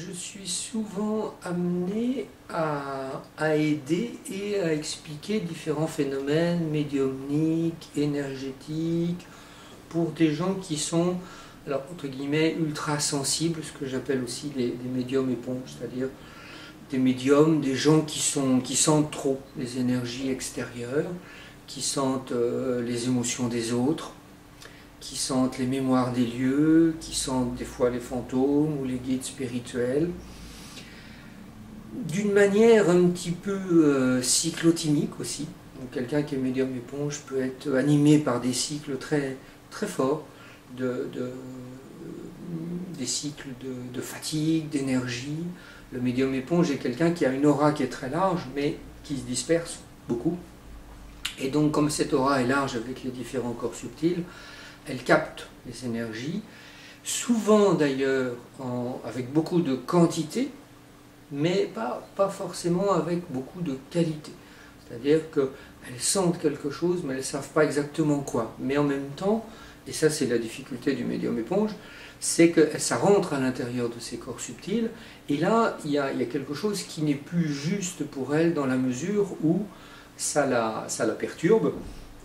je suis souvent amené à aider et à expliquer différents phénomènes médiumniques, énergétiques, pour des gens qui sont, alors, entre guillemets, ultra sensibles, ce que j'appelle aussi des médiums éponges, c'est-à-dire des médiums, des gens qui sentent trop les énergies extérieures, qui sentent les émotions des autres, qui sentent les mémoires des lieux, qui sentent des fois les fantômes ou les guides spirituels, d'une manière un petit peu cyclotimique aussi. Donc quelqu'un qui est médium éponge peut être animé par des cycles très, très forts, des cycles de fatigue, d'énergie. Le médium éponge est quelqu'un qui a une aura qui est très large, mais qui se disperse beaucoup. Et donc comme cette aura est large avec les différents corps subtils, elle capte les énergies, souvent d'ailleurs avec beaucoup de quantité, mais pas forcément avec beaucoup de qualité. C'est-à-dire qu'elles sentent quelque chose, mais elles ne savent pas exactement quoi. Mais en même temps, et ça c'est la difficulté du médium éponge, c'est que ça rentre à l'intérieur de ces corps subtils, et là il y a quelque chose qui n'est plus juste pour elle dans la mesure où ça la perturbe,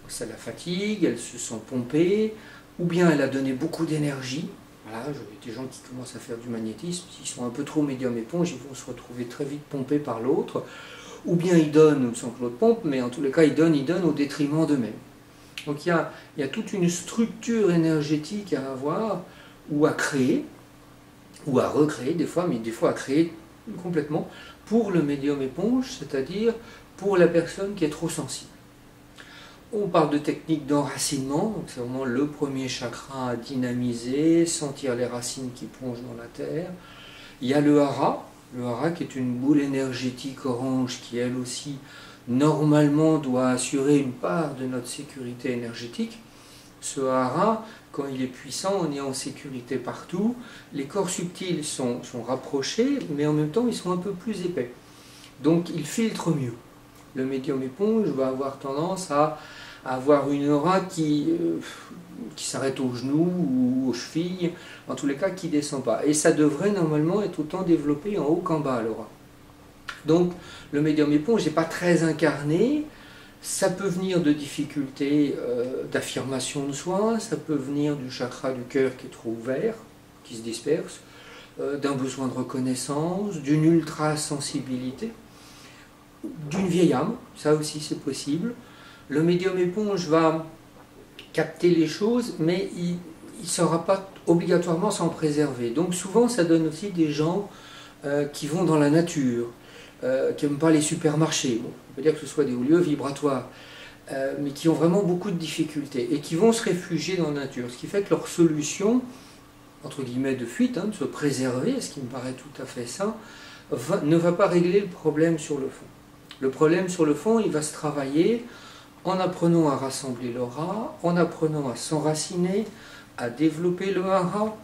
ça la fatigue, elle se sent pompée, ou bien elle a donné beaucoup d'énergie. Voilà, j'ai des gens qui commencent à faire du magnétisme, s'ils sont un peu trop médium éponge, ils vont se retrouver très vite pompés par l'autre, ou bien ils donnent sans que l'autre pompe, mais en tous les cas ils donnent au détriment d'eux-mêmes. Donc il y a toute une structure énergétique à avoir, ou à créer, ou à recréer des fois, mais des fois à créer complètement, pour le médium éponge, c'est-à-dire pour la personne qui est trop sensible. On parle de technique d'enracinement, donc c'est vraiment le premier chakra à dynamiser, sentir les racines qui plongent dans la terre. Il y a le hara qui est une boule énergétique orange qui elle aussi normalement doit assurer une part de notre sécurité énergétique. Ce hara, quand il est puissant, on est en sécurité partout. Les corps subtils sont rapprochés, mais en même temps ils sont un peu plus épais. Donc ils filtrent mieux. Le médium éponge va avoir tendance à avoir une aura qui s'arrête aux genoux ou aux chevilles, en tous les cas qui ne descend pas. Et ça devrait normalement être autant développé en haut qu'en bas l'aura. Donc le médium éponge n'est pas très incarné, ça peut venir de difficultés d'affirmation de soi, ça peut venir du chakra du cœur qui est trop ouvert, qui se disperse, d'un besoin de reconnaissance, d'une ultra-sensibilité, d'une vieille âme, ça aussi c'est possible. Le médium éponge va capter les choses, mais il ne saura pas obligatoirement s'en préserver. Donc souvent ça donne aussi des gens qui vont dans la nature, qui n'aiment pas les supermarchés. Bon, on peut dire que ce soit des lieux vibratoires, mais qui ont vraiment beaucoup de difficultés et qui vont se réfugier dans la nature. Ce qui fait que leur solution, entre guillemets de fuite, de se préserver, ce qui me paraît tout à fait sain, ne va pas régler le problème sur le fond. Le problème sur le fond, il va se travailler en apprenant à rassembler l'aura, en apprenant à s'enraciner, à développer le hara,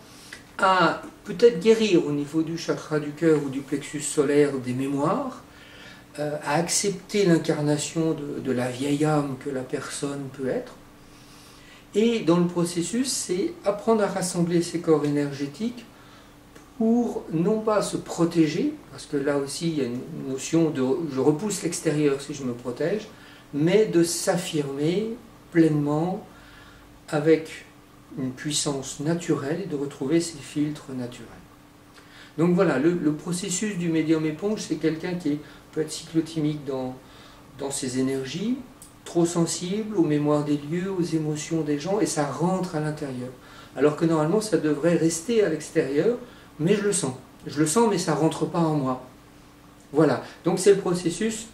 à peut-être guérir au niveau du chakra du cœur ou du plexus solaire des mémoires, à accepter l'incarnation de la vieille âme que la personne peut être. Et dans le processus, c'est apprendre à rassembler ces corps énergétiques pour non pas se protéger, parce que là aussi il y a une notion de je repousse l'extérieur si je me protège, mais de s'affirmer pleinement avec une puissance naturelle et de retrouver ses filtres naturels. Donc voilà, le processus du médium éponge, c'est quelqu'un qui peut être cyclotimique dans ses énergies, trop sensible aux mémoires des lieux, aux émotions des gens, et ça rentre à l'intérieur. Alors que normalement ça devrait rester à l'extérieur, mais je le sens. Je le sens, mais ça ne rentre pas en moi. Voilà, donc c'est le processus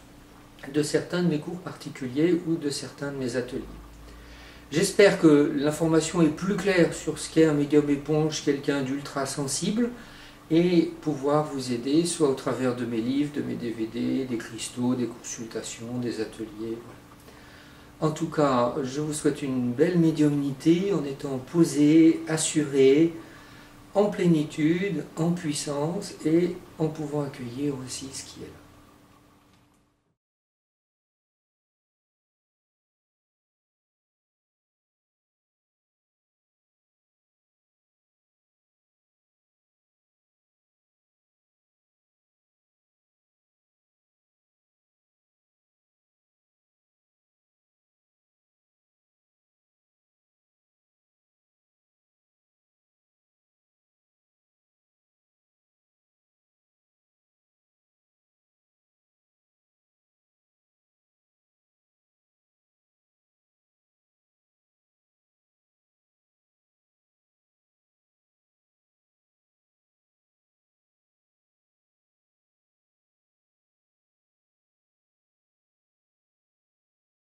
de certains de mes cours particuliers ou de certains de mes ateliers. J'espère que l'information est plus claire sur ce qu'est un médium éponge, quelqu'un d'ultra sensible, et pouvoir vous aider, soit au travers de mes livres, de mes DVD, des cristaux, des consultations, des ateliers. Voilà. En tout cas, je vous souhaite une belle médiumnité en étant posé, assuré, en plénitude, en puissance et en pouvant accueillir aussi ce qui est là.